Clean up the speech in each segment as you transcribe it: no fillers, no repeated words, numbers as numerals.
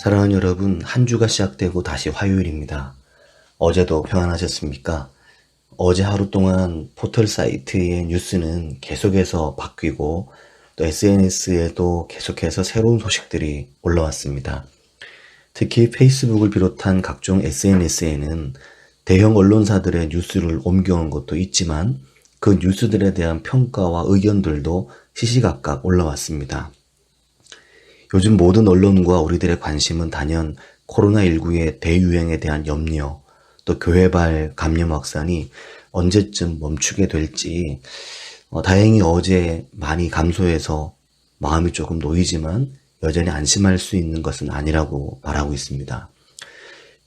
사랑하는 여러분, 한 주가 시작되고 다시 화요일입니다. 어제도 평안하셨습니까? 어제 하루 동안 포털 사이트의 뉴스는 계속해서 바뀌고 또 SNS에도 계속해서 새로운 소식들이 올라왔습니다. 특히 페이스북을 비롯한 각종 SNS에는 대형 언론사들의 뉴스를 옮겨온 것도 있지만 그 뉴스들에 대한 평가와 의견들도 시시각각 올라왔습니다. 요즘 모든 언론과 우리들의 관심은 단연 코로나19의 대유행에 대한 염려, 또 교회발 감염 확산이 언제쯤 멈추게 될지, 다행히 어제 많이 감소해서 마음이 조금 놓이지만 여전히 안심할 수 있는 것은 아니라고 말하고 있습니다.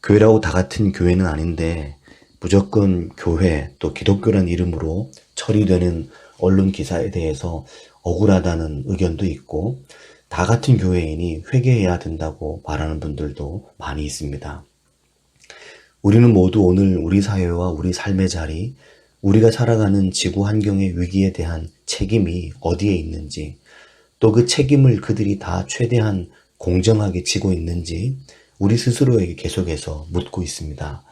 교회라고 다 같은 교회는 아닌데 무조건 교회 또 기독교란 이름으로 처리되는 언론 기사에 대해서 억울하다는 의견도 있고 다 같은 교회인이 회개해야 된다고 말하는 분들도 많이 있습니다. 우리는 모두 오늘 우리 사회와 우리 삶의 자리, 우리가 살아가는 지구 환경의 위기에 대한 책임이 어디에 있는지, 또 그 책임을 그들이 다 최대한 공정하게 지고 있는지 우리 스스로에게 계속해서 묻고 있습니다.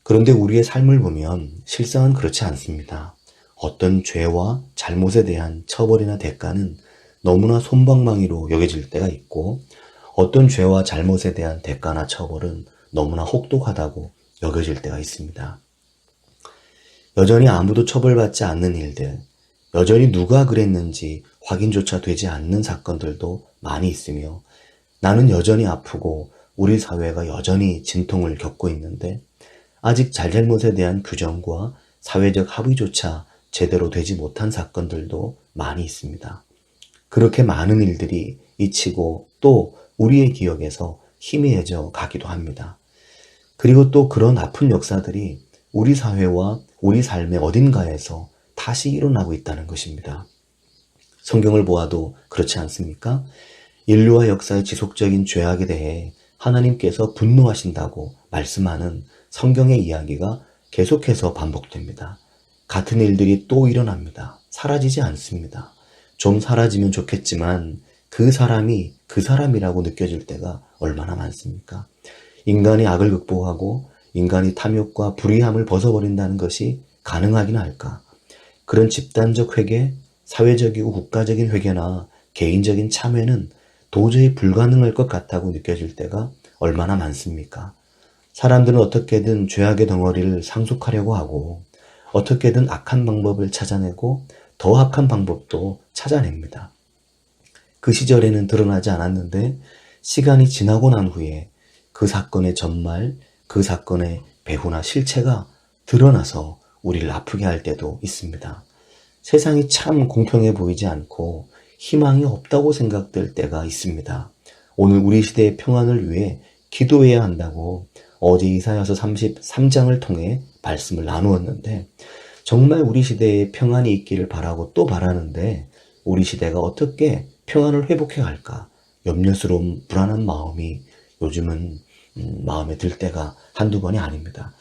그런데 우리의 삶을 보면 실상은 그렇지 않습니다. 어떤 죄와 잘못에 대한 처벌이나 대가는 너무나 솜방망이로 여겨질 때가 있고 어떤 죄와 잘못에 대한 대가나 처벌은 너무나 혹독하다고 여겨질 때가 있습니다. 여전히 아무도 처벌받지 않는 일들, 여전히 누가 그랬는지 확인조차 되지 않는 사건들도 많이 있으며 나는 여전히 아프고 우리 사회가 여전히 진통을 겪고 있는데 아직 잘잘못에 대한 규정과 사회적 합의조차 제대로 되지 못한 사건들도 많이 있습니다. 그렇게 많은 일들이 잊히고 또 우리의 기억에서 희미해져 가기도 합니다. 그리고 또 그런 아픈 역사들이 우리 사회와 우리 삶의 어딘가에서 다시 일어나고 있다는 것입니다. 성경을 보아도 그렇지 않습니까? 인류와 역사의 지속적인 죄악에 대해 하나님께서 분노하신다고 말씀하는 성경의 이야기가 계속해서 반복됩니다. 같은 일들이 또 일어납니다. 사라지지 않습니다. 좀 사라지면 좋겠지만 그 사람이 그 사람이라고 느껴질 때가 얼마나 많습니까? 인간이 악을 극복하고 인간이 탐욕과 불의함을 벗어버린다는 것이 가능하긴 할까? 그런 집단적 회개, 사회적이고 국가적인 회개나 개인적인 참회는 도저히 불가능할 것 같다고 느껴질 때가 얼마나 많습니까? 사람들은 어떻게든 죄악의 덩어리를 상속하려고 하고 어떻게든 악한 방법을 찾아내고 더 악한 방법도 찾아냅니다. 그 시절에는 드러나지 않았는데 시간이 지나고 난 후에 그 사건의 전말, 그 사건의 배후나 실체가 드러나서 우리를 아프게 할 때도 있습니다. 세상이 참 공평해 보이지 않고 희망이 없다고 생각될 때가 있습니다. 오늘 우리 시대의 평안을 위해 기도해야 한다고 어제 이사야서 33장을 통해 말씀을 나누었는데 정말 우리 시대에 평안이 있기를 바라고 또 바라는데 우리 시대가 어떻게 평안을 회복해 갈까 염려스러운 불안한 마음이 요즘은 마음에 들 때가 한두 번이 아닙니다.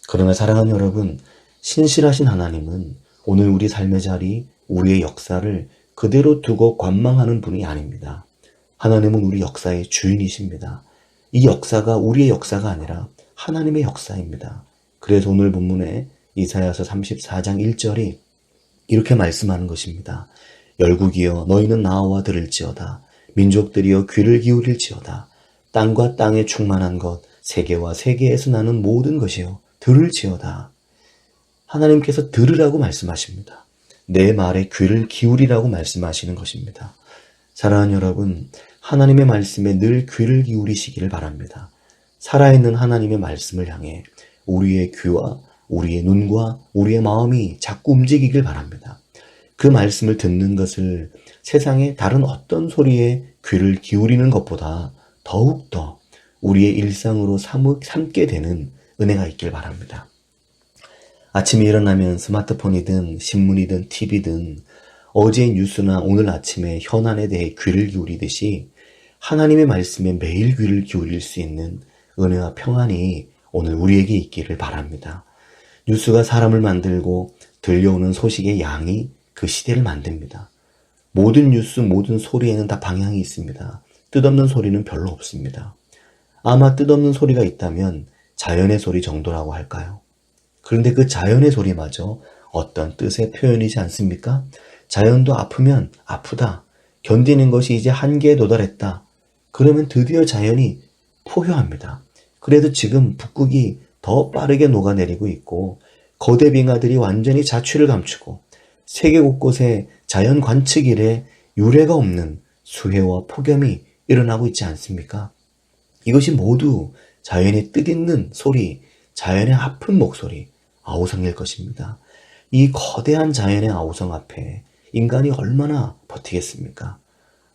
그러나 사랑하는 여러분, 신실하신 하나님은 오늘 우리 삶의 자리, 우리의 역사를 그대로 두고 관망하는 분이 아닙니다. 하나님은 우리 역사의 주인이십니다. 이 역사가 우리의 역사가 아니라 하나님의 역사입니다. 그래서 오늘 본문에 이사야서 34장 1절이 이렇게 말씀하는 것입니다. 열국이여 너희는 나와 들을지어다. 민족들이여 귀를 기울일지어다. 땅과 땅에 충만한 것, 세계와 세계에서 나는 모든 것이여 들을지어다. 하나님께서 들으라고 말씀하십니다. 내 말에 귀를 기울이라고 말씀하시는 것입니다. 사랑하는 여러분, 하나님의 말씀에 늘 귀를 기울이시기를 바랍니다. 살아있는 하나님의 말씀을 향해 우리의 귀와 우리의 눈과 우리의 마음이 자꾸 움직이길 바랍니다. 그 말씀을 듣는 것을 세상의 다른 어떤 소리에 귀를 기울이는 것보다 더욱더 우리의 일상으로 삼게 되는 은혜가 있길 바랍니다. 아침에 일어나면 스마트폰이든 신문이든 TV든 어제의 뉴스나 오늘 아침의 현안에 대해 귀를 기울이듯이 하나님의 말씀에 매일 귀를 기울일 수 있는 은혜와 평안이 오늘 우리에게 있기를 바랍니다. 뉴스가 사람을 만들고 들려오는 소식의 양이 그 시대를 만듭니다. 모든 뉴스, 모든 소리에는 다 방향이 있습니다. 뜻없는 소리는 별로 없습니다. 아마 뜻없는 소리가 있다면 자연의 소리 정도라고 할까요? 그런데 그 자연의 소리마저 어떤 뜻의 표현이지 않습니까? 자연도 아프면 아프다. 견디는 것이 이제 한계에 도달했다. 그러면 드디어 자연이 포효합니다. 그래도 지금 북극이 더 빠르게 녹아내리고 있고 거대 빙하들이 완전히 자취를 감추고 세계 곳곳에 자연 관측 이래 유례가 없는 수해와 폭염이 일어나고 있지 않습니까? 이것이 모두 자연의 뜻있는 소리, 자연의 아픈 목소리, 아우성일 것입니다. 이 거대한 자연의 아우성 앞에 인간이 얼마나 버티겠습니까?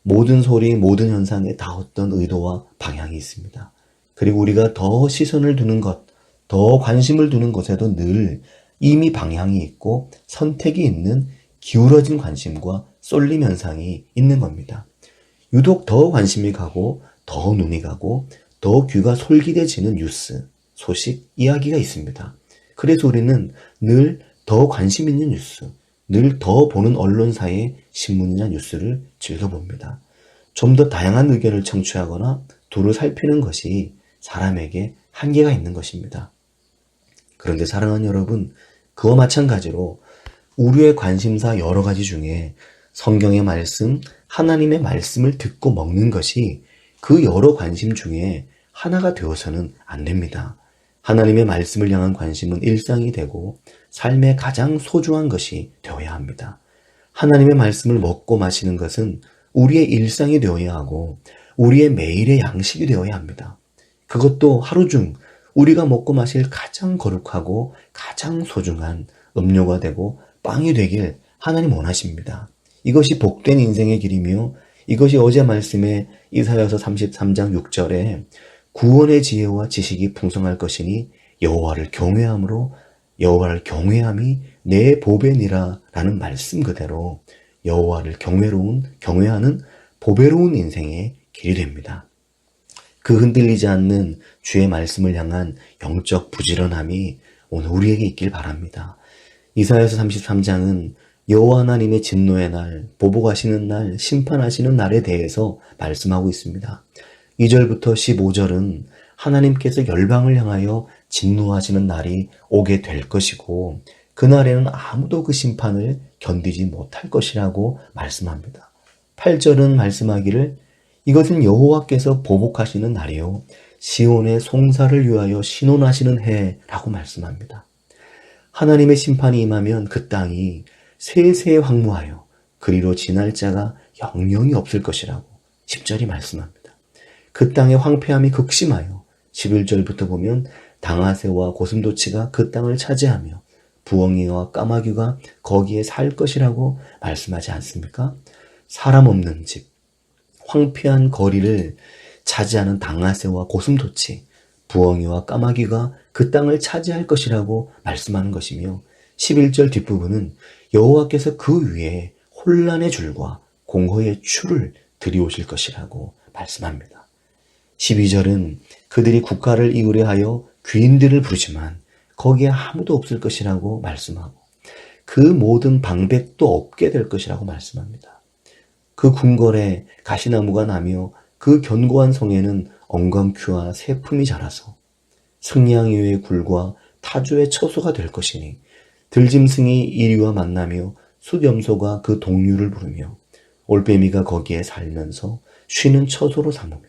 모든 소리, 모든 현상에 다 어떤 의도와 방향이 있습니다. 그리고 우리가 더 시선을 두는 것, 더 관심을 두는 것에도 늘 이미 방향이 있고 선택이 있는 기울어진 관심과 쏠림 현상이 있는 겁니다. 유독 더 관심이 가고 더 눈이 가고 더 귀가 솔깃해지는 뉴스, 소식, 이야기가 있습니다. 그래서 우리는 늘 더 관심 있는 뉴스, 늘 더 보는 언론사의 신문이나 뉴스를 즐겨봅니다. 좀 더 다양한 의견을 청취하거나 두루 살피는 것이 사람에게 한계가 있는 것입니다. 그런데 사랑하는 여러분, 그와 마찬가지로 우리의 관심사 여러 가지 중에 성경의 말씀, 하나님의 말씀을 듣고 먹는 것이 그 여러 관심 중에 하나가 되어서는 안 됩니다. 하나님의 말씀을 향한 관심은 일상이 되고 삶의 가장 소중한 것이 되어야 합니다. 하나님의 말씀을 먹고 마시는 것은 우리의 일상이 되어야 하고 우리의 매일의 양식이 되어야 합니다. 그것도 하루 중 우리가 먹고 마실 가장 거룩하고 가장 소중한 음료가 되고 빵이 되길 하나님 원하십니다. 이것이 복된 인생의 길이며 이것이 어제 말씀에 이사야서 33장 6절에 구원의 지혜와 지식이 풍성할 것이니 여호와를 경외함으로 여호와를 경외함이 내 보배니라 라는 말씀 그대로 여호와를 경외하는 보배로운 인생의 길이 됩니다. 그 흔들리지 않는 주의 말씀을 향한 영적 부지런함이 오늘 우리에게 있길 바랍니다. 이사야서 33장은 여호와 하나님의 진노의 날, 보복하시는 날, 심판하시는 날에 대해서 말씀하고 있습니다. 2절부터 15절은 하나님께서 열방을 향하여 진노하시는 날이 오게 될 것이고 그날에는 아무도 그 심판을 견디지 못할 것이라고 말씀합니다. 8절은 말씀하기를 이것은 여호와께서 보복하시는 날이요 시온의 송사를 위하여 신원하시는 해라고 말씀합니다. 하나님의 심판이 임하면 그 땅이 세세 황무하여 그리로 지날 자가 영영이 없을 것이라고 10절이 말씀합니다. 그 땅의 황폐함이 극심하여 11절부터 보면 당아새와 고슴도치가 그 땅을 차지하며 부엉이와 까마귀가 거기에 살 것이라고 말씀하지 않습니까? 사람 없는 집, 황폐한 거리를 차지하는 당아새와 고슴도치, 부엉이와 까마귀가 그 땅을 차지할 것이라고 말씀하는 것이며 11절 뒷부분은 여호와께서 그 위에 혼란의 줄과 공허의 추를 들이오실 것이라고 말씀합니다. 12절은 그들이 국가를 이으려 하여 귀인들을 부르지만 거기에 아무도 없을 것이라고 말씀하고 그 모든 방백도 없게 될 것이라고 말씀합니다. 그 궁궐에 가시나무가 나며 그 견고한 성에는 엉겅퀴와 새품이 자라서 승냥이의 굴과 타주의 처소가 될 것이니 들짐승이 이리와 만나며 숫염소가 그 동류를 부르며 올빼미가 거기에 살면서 쉬는 처소로 삼으며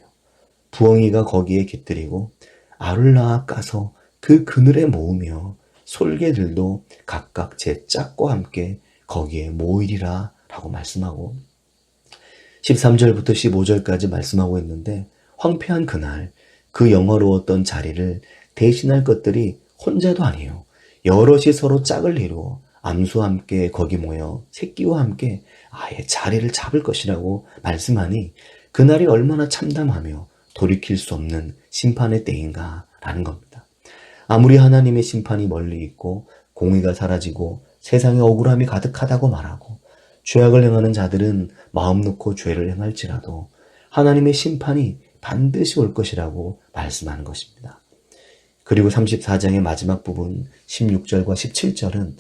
부엉이가 거기에 깃들이고 알을 낳아 까서 그 그늘에 모으며 솔개들도 각각 제 짝과 함께 거기에 모이리라 라고 말씀하고 13절부터 15절까지 말씀하고 있는데 황폐한 그날 그 영화로웠던 자리를 대신할 것들이 혼자도 아니에요. 여럿이 서로 짝을 이루어 암수와 함께 거기 모여 새끼와 함께 아예 자리를 잡을 것이라고 말씀하니 그날이 얼마나 참담하며 돌이킬 수 없는 심판의 때인가라는 겁니다. 아무리 하나님의 심판이 멀리 있고 공의가 사라지고 세상에 억울함이 가득하다고 말하고 죄악을 행하는 자들은 마음 놓고 죄를 행할지라도 하나님의 심판이 반드시 올 것이라고 말씀하는 것입니다. 그리고 34장의 마지막 부분 16절과 17절은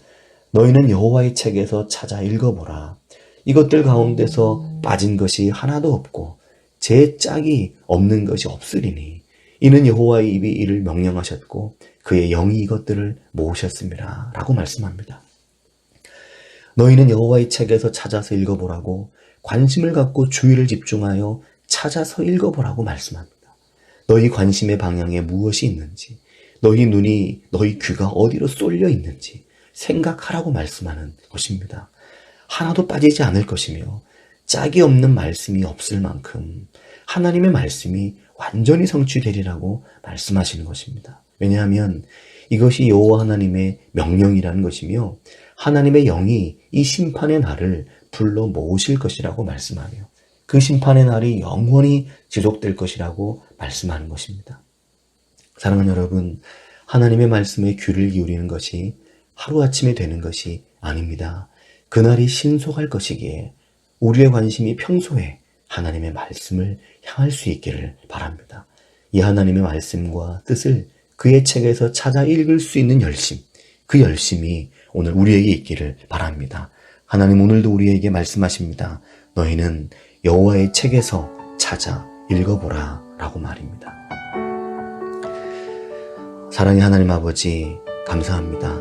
너희는 여호와의 책에서 찾아 읽어보라. 이것들 가운데서 빠진 것이 하나도 없고 제 짝이 없는 것이 없으리니 이는 여호와의 입이 이를 명령하셨고 그의 영이 이것들을 모으셨습니다. 라고 말씀합니다. 너희는 여호와의 책에서 찾아서 읽어보라고, 관심을 갖고 주의를 집중하여 찾아서 읽어보라고 말씀합니다. 너희 관심의 방향에 무엇이 있는지, 너희 눈이, 너희 귀가 어디로 쏠려 있는지 생각하라고 말씀하는 것입니다. 하나도 빠지지 않을 것이며 짝이 없는 말씀이 없을 만큼 하나님의 말씀이 완전히 성취되리라고 말씀하시는 것입니다. 왜냐하면 이것이 여호와 하나님의 명령이라는 것이며 하나님의 영이 이 심판의 날을 불러 모으실 것이라고 말씀하며 그 심판의 날이 영원히 지속될 것이라고 말씀하는 것입니다. 사랑하는 여러분, 하나님의 말씀에 귀를 기울이는 것이 하루아침에 되는 것이 아닙니다. 그날이 신속할 것이기에 우리의 관심이 평소에 하나님의 말씀을 향할 수 있기를 바랍니다. 이 하나님의 말씀과 뜻을 그의 책에서 찾아 읽을 수 있는 열심, 그 열심이 오늘 우리에게 있기를 바랍니다. 하나님 오늘도 우리에게 말씀하십니다. 너희는 여호와의 책에서 찾아 읽어보라 라고 말입니다. 사랑의 하나님 아버지, 감사합니다.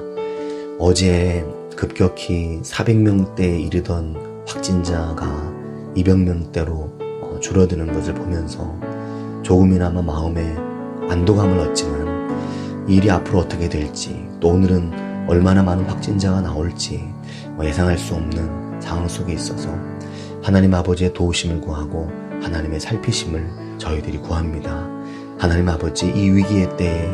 어제 급격히 400명대에 이르던 확진자가 200명대로 줄어드는 것을 보면서 조금이나마 마음에 안도감을 얻지만 이 일이 앞으로 어떻게 될지, 또 오늘은 얼마나 많은 확진자가 나올지 예상할 수 없는 상황 속에 있어서 하나님 아버지의 도우심을 구하고 하나님의 살피심을 저희들이 구합니다. 하나님 아버지, 이 위기의 때에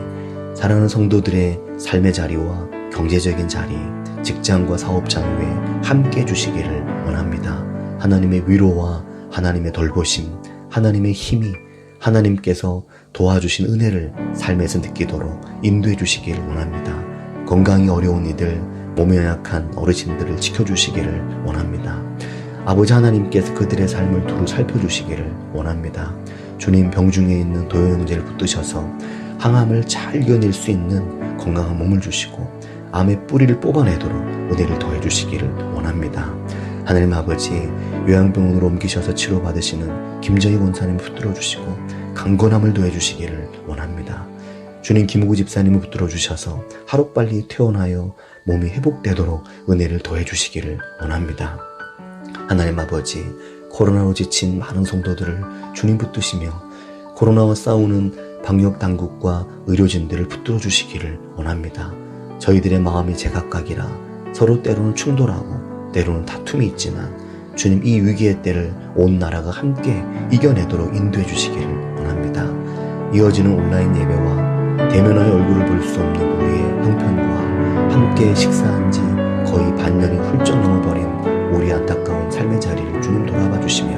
사랑하는 성도들의 삶의 자리와 경제적인 자리, 직장과 사업 자유에 함께 해주시기를 원합니다. 하나님의 위로와 하나님의 돌보심, 하나님의 힘이 하나님께서 도와주신 은혜를 삶에서 느끼도록 인도해 주시기를 원합니다. 건강이 어려운 이들, 몸에 약한 어르신들을 지켜주시기를 원합니다. 아버지 하나님께서 그들의 삶을 두루 살펴주시기를 원합니다. 주님, 병중에 있는 도요 형제를 붙드셔서 항암을 잘 이겨낼 수 있는 건강한 몸을 주시고 암의 뿌리를 뽑아내도록 은혜를 더해 주시기를 원합니다. 하나님 아버지, 요양병원으로 옮기셔서 치료받으시는 김정희 권사님을 붙들어 주시고 강건함을 더해 주시기를 원합니다. 주님, 김우구 집사님을 붙들어 주셔서 하루빨리 퇴원하여 몸이 회복되도록 은혜를 더해 주시기를 원합니다. 하나님 아버지, 코로나로 지친 많은 성도들을 주님 붙드시며 코로나와 싸우는 방역당국과 의료진들을 붙들어 주시기를 원합니다. 저희들의 마음이 제각각이라 서로 때로는 충돌하고 때로는 다툼이 있지만 주님, 이 위기의 때를 온 나라가 함께 이겨내도록 인도해 주시기를 원합니다. 이어지는 온라인 예배와 대면하여 얼굴을 볼 수 없는 우리의 형편과 함께 식사한 지 거의 반년이 훌쩍 넘어버린 우리 안타까운 삶의 자리를 주님 돌아봐 주시며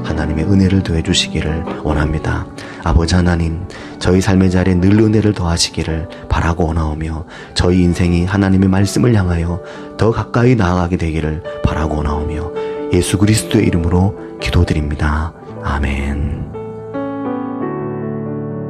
하나님의 은혜를 더해 주시기를 원합니다. 아버지 하나님, 저희 삶의 자리에 늘 은혜를 더하시기를 바라고 원하오며 저희 인생이 하나님의 말씀을 향하여 더 가까이 나아가게 되기를 바라고 원하오며 예수 그리스도의 이름으로 기도드립니다. 아멘.